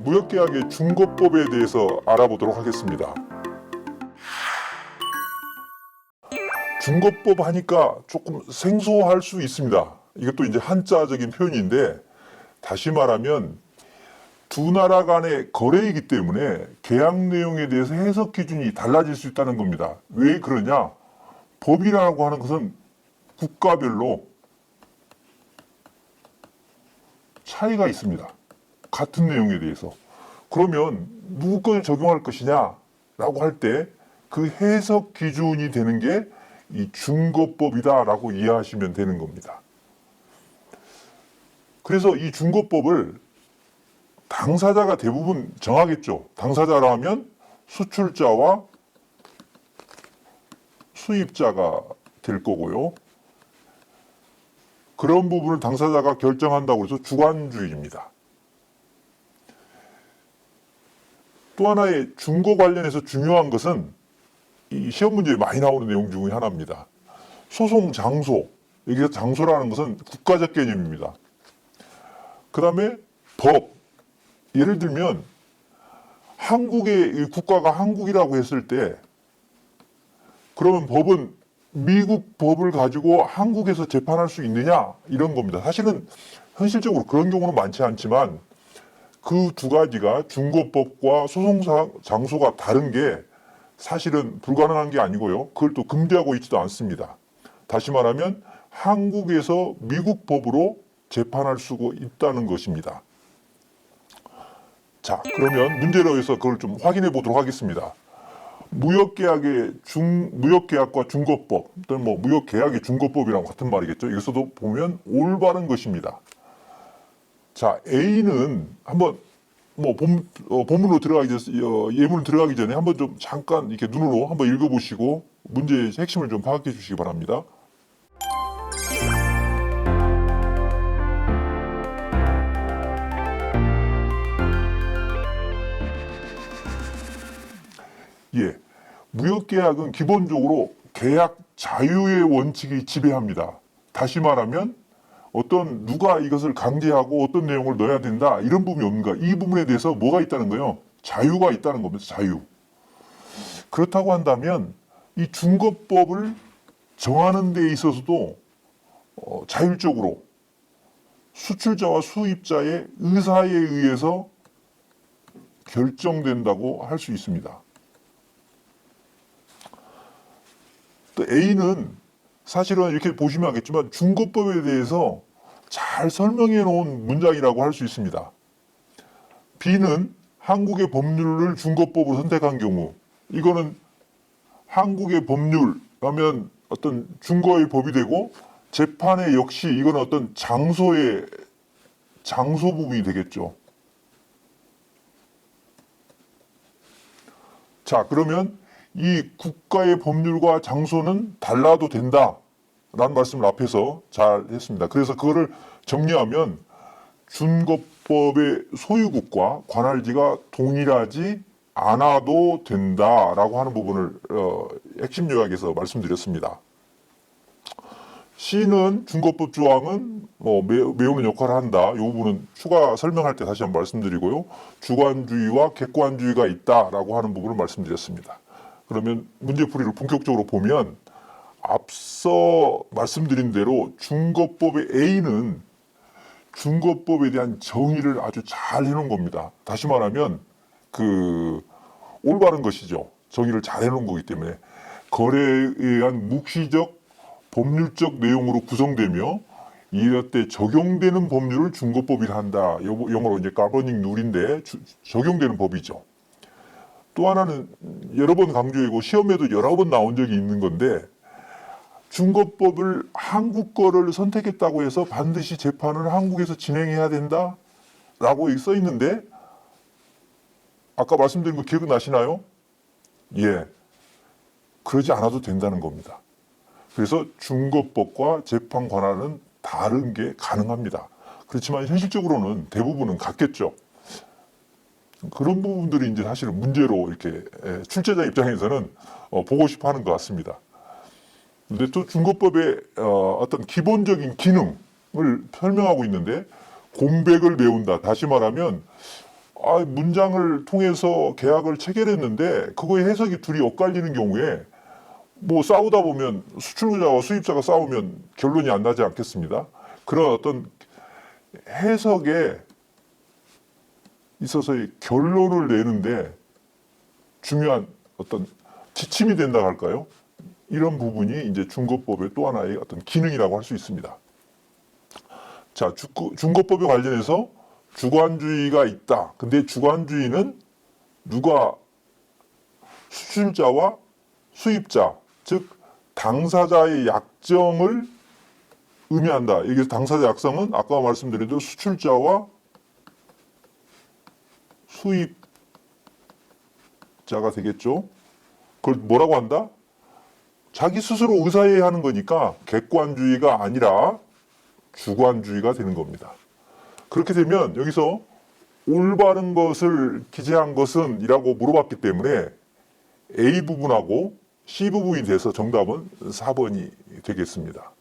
무역계약의 중거법에 대해서 알아보도록 하겠습니다. 중거법 하니까 조금 생소할 수 있습니다. 이것도 이제 한자적인 표현인데, 다시 말하면 두 나라 간의 거래이기 때문에 계약 내용에 대해서 해석 기준이 달라질 수 있다는 겁니다. 왜 그러냐? 법이라고 하는 것은 국가별로 차이가 있습니다. 같은 내용에 대해서. 그러면 누구 것을 적용할 것이냐 라고 할 때 그 해석 기준이 되는 게 이 중거법이다 라고 이해하시면 되는 겁니다. 그래서 이 중거법을 당사자가 대부분 정하겠죠. 당사자라 하면 수출자와 수입자가 될 거고요. 그런 부분을 당사자가 결정한다고 해서 주관주의입니다. 또 하나의 중고 관련해서 중요한 것은 이 시험 문제에 많이 나오는 내용 중에 하나입니다. 소송 장소. 여기서 장소라는 것은 국가적 개념입니다. 그 다음에 법. 예를 들면 한국의 국가가 한국이라고 했을 때 그러면 법은 미국 법을 가지고 한국에서 재판할 수 있느냐 이런 겁니다. 사실은 현실적으로 그런 경우는 많지 않지만 그 두 가지가 중거법과 소송 장소가 다른 게 사실은 불가능한 게 아니고요. 그걸 또 금지하고 있지도 않습니다. 다시 말하면 한국에서 미국 법으로 재판할 수 있다는 것입니다. 자, 그러면 문제로 해서 그걸 좀 확인해 보도록 하겠습니다. 무역계약과 중거법 또는 무역계약의 중거법이랑 같은 말이겠죠. 여기서도 보면 올바른 것입니다. 자, A는 한번 본문으로 예문으로 들어가기 전에 한번 좀 잠깐 이렇게 눈으로 한번 읽어보시고 문제의 핵심을 좀 파악해 주시기 바랍니다. 예, 무역계약은 기본적으로 계약 자유의 원칙이 지배합니다. 다시 말하면 누가 이것을 강제하고 어떤 내용을 넣어야 된다 이런 부분이 없는가? 이 부분에 대해서 뭐가 있다는 거예요? 자유가 있다는 겁니다. 자유. 그렇다고 한다면 이 중거법을 정하는 데 있어서도 자율적으로 수출자와 수입자의 의사에 의해서 결정된다고 할 수 있습니다. 또 A는 사실은 이렇게 보시면 알겠지만 중거법에 대해서 잘 설명해 놓은 문장이라고 할 수 있습니다. B는 한국의 법률을 중거법으로 선택한 경우, 이거는 한국의 법률 하면 어떤 중거의 법이 되고 재판에 역시 이거는 어떤 장소 부분이 되겠죠. 자, 그러면 이 국가의 법률과 장소는 달라도 된다 라는 말씀을 앞에서 잘 했습니다. 그래서 그거를 정리하면 중거법의 소유국과 관할지가 동일하지 않아도 된다라고 하는 부분을 핵심 요약에서 말씀드렸습니다. C는 중거법 조항은 메우는 역할을 한다. 이 부분은 추가 설명할 때 다시 한번 말씀드리고요. 주관주의와 객관주의가 있다라고 하는 부분을 말씀드렸습니다. 그러면 문제풀이를 본격적으로 보면 앞서 말씀드린 대로 중거법의 A는 중거법에 대한 정의를 아주 잘 해놓은 겁니다. 다시 말하면 올바른 것이죠. 정의를 잘 해놓은 거기 때문에 거래에 의한 묵시적 법률적 내용으로 구성되며 이럴 때 적용되는 법률을 중거법이라 한다. 영어로 이제 가버닝 룰인데 적용되는 법이죠. 또 하나는 여러 번 강조하고 시험에도 여러 번 나온 적이 있는 건데 중거법을 한국 거를 선택했다고 해서 반드시 재판을 한국에서 진행해야 된다 라고 써 있는데 아까 말씀드린 거 기억나시나요? 예, 그러지 않아도 된다는 겁니다. 그래서 중거법과 재판 관할은 다른 게 가능합니다. 그렇지만 현실적으로는 대부분은 같겠죠. 그런 부분들이 이제 사실은 문제로 이렇게 출제자 입장에서는 보고 싶어 하는 것 같습니다. 근데 또 중거법의 어떤 기본적인 기능을 설명하고 있는데 공백을 메운다. 다시 말하면 문장을 통해서 계약을 체결했는데 그거의 해석이 둘이 엇갈리는 경우에 뭐 싸우다 보면 수출자와 수입자가 싸우면 결론이 안 나지 않겠습니다. 그런 어떤 해석에 있어서의 결론을 내는데 중요한 어떤 지침이 된다 할까요? 이런 부분이 이제 중거법의 또 하나의 어떤 기능이라고 할 수 있습니다. 자, 중거법에 관련해서 주관주의가 있다. 근데 주관주의는 누가 수출자와 수입자, 즉 당사자의 약정을 의미한다. 여기서 당사자 약정은 아까 말씀드린 대로 수출자와 수입자가 되겠죠. 그걸 뭐라고 한다? 자기 스스로 의사해야 하는 거니까 객관주의가 아니라 주관주의가 되는 겁니다. 그렇게 되면 여기서 올바른 것을 기재한 것은 이라고 물어봤기 때문에 A 부분하고 C 부분이 돼서 정답은 4번이 되겠습니다.